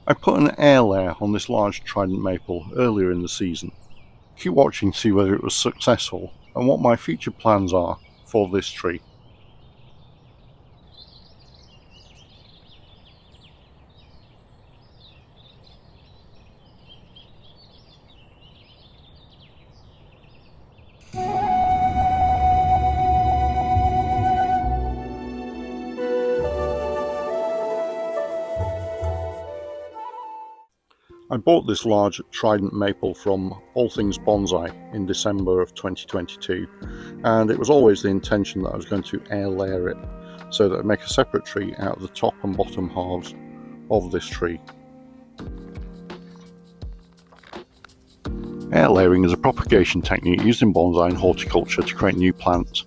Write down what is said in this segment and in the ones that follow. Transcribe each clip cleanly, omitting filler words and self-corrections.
I put an air layer on this large Trident maple earlier in the season. Keep watching to see whether it was successful and what my future plans are for this tree. I bought this large Trident maple from All Things Bonsai in December of 2022, and it was always the intention that I was going to air layer it so that I'd make a separate tree out of the top and bottom halves of this tree. Air layering is a propagation technique used in bonsai and horticulture to create new plants.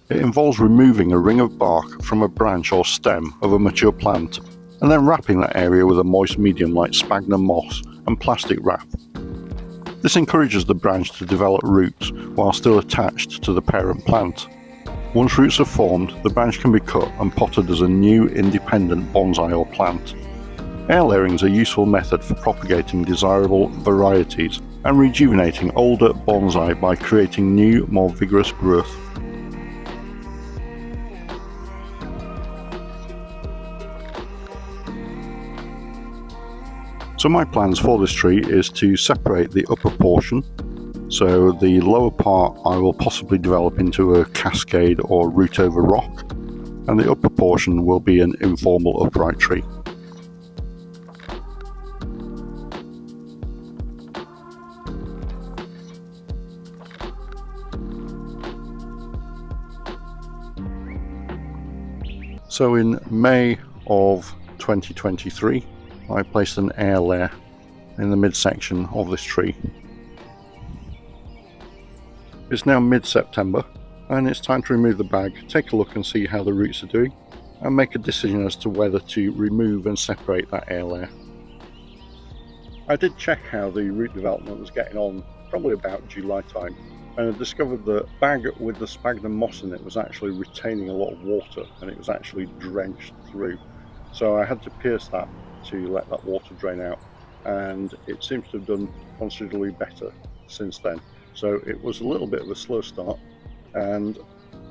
It involves removing a ring of bark from a branch or stem of a mature plant and then wrapping that area with a moist medium like sphagnum moss and plastic wrap. This encourages the branch to develop roots while still attached to the parent plant. Once roots are formed, the branch can be cut and potted as a new independent bonsai or plant. Air layering is a useful method for propagating desirable varieties and rejuvenating older bonsai by creating new, more vigorous growth. So my plans for this tree is to separate the upper portion, so the lower part I will possibly develop into a cascade or root over rock, and the upper portion will be an informal upright tree. So in May of 2023, I placed an air layer in the midsection of this tree. It's now mid-September and it's time to remove the bag, take a look and see how the roots are doing, and make a decision as to whether to remove and separate that air layer. I did check how the root development was getting on probably about July time, and I discovered the bag with the sphagnum moss in it was actually retaining a lot of water and it was actually drenched through. So I had to pierce that to let that water drain out, and it seems to have done considerably better since then. So it was a little bit of a slow start, and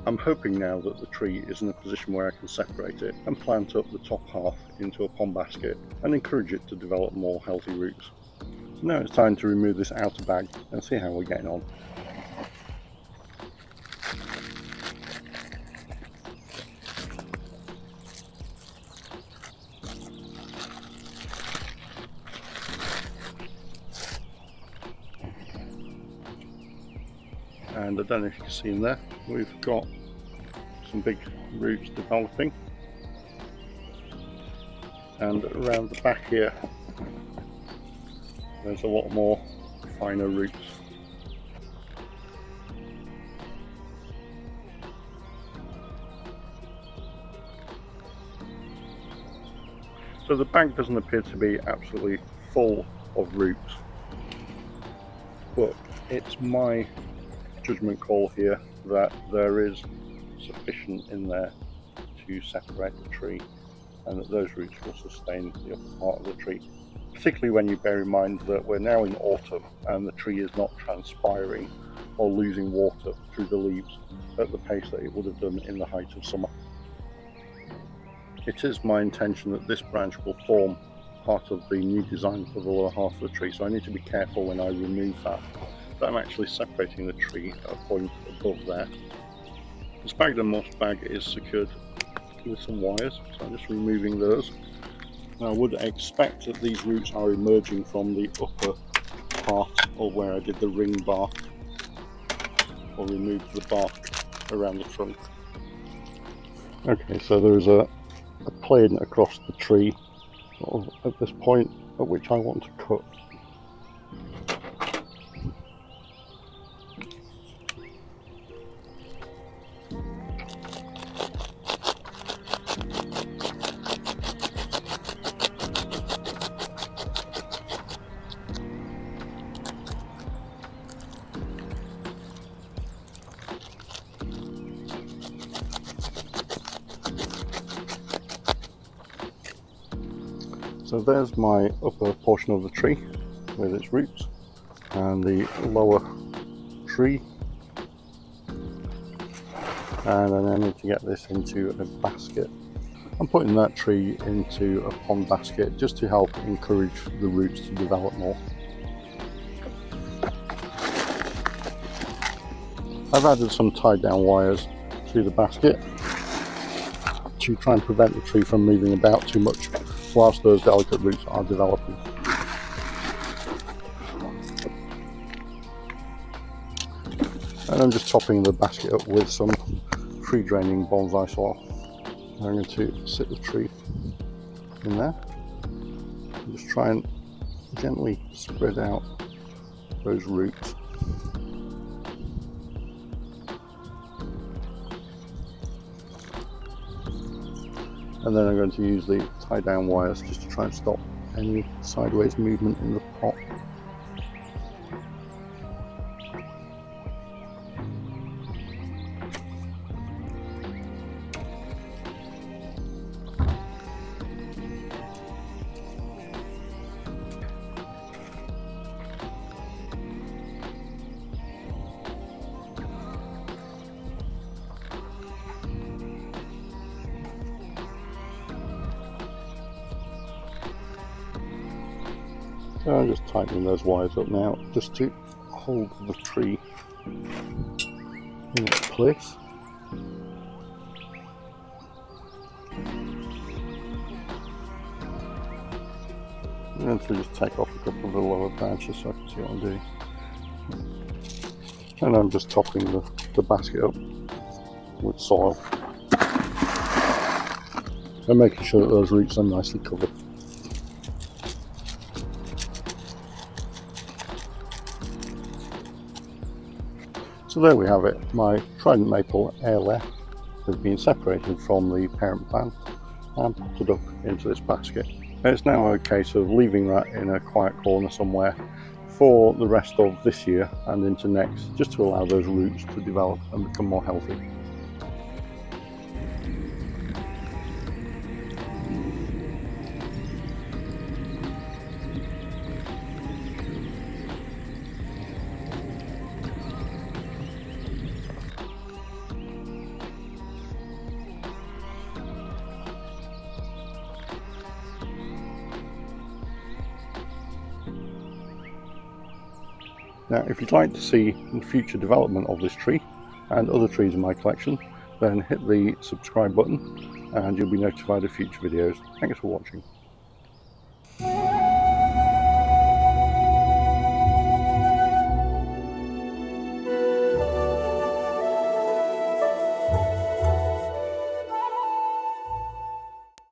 I'm hoping now that the tree is in a position where I can separate it and plant up the top half into a pond basket and encourage it to develop more healthy roots. So now it's time to remove this outer bag and see how we're getting on. And I don't know if you can see in there, we've got some big roots developing, and around the back here there's a lot more finer roots. So the bag doesn't appear to be absolutely full of roots, but it's my judgment call here that there is sufficient in there to separate the tree, and that those roots will sustain the upper part of the tree, particularly when you bear in mind that we're now in autumn and the tree is not transpiring or losing water through the leaves at the pace that it would have done in the height of summer. It is my intention that this branch will form part of the new design for the lower half of the tree, so I need to be careful when I remove that I'm actually separating the tree at a point above there. The sphagnum moss bag is secured with some wires, so I'm just removing those. Now I would expect that these roots are emerging from the upper part of where I did the ring bark, or removed the bark around the trunk. Okay, so there is a plane across the tree at this point at which I want to cut. So there's my upper portion of the tree with its roots, and the lower tree, and then I need to get this into a basket. I'm putting that tree into a pond basket just to help encourage the roots to develop more. I've added some tied down wires to the basket to try and prevent the tree from moving about too much whilst those delicate roots are developing. And I'm just topping the basket up with some free draining bonsai soil. I'm going to sit the tree in there and just try and gently spread out those roots. And then I'm going to use the tie down wires just to try and stop any sideways movement in the pot. So I'm just tightening those wires up now just to hold the tree in its place. I'm going to just take off a couple of the lower branches so I can see what I'm doing. And I'm just topping the basket up with soil and making sure that those roots are nicely covered. So there we have it. My Trident maple heirloom has been separated from the parent plant and potted up into this basket. It's now a case of leaving that in a quiet corner somewhere for the rest of this year and into next, just to allow those roots to develop and become more healthy. Now, if you'd like to see the future development of this tree and other trees in my collection, then hit the subscribe button and you'll be notified of future videos. Thanks for watching.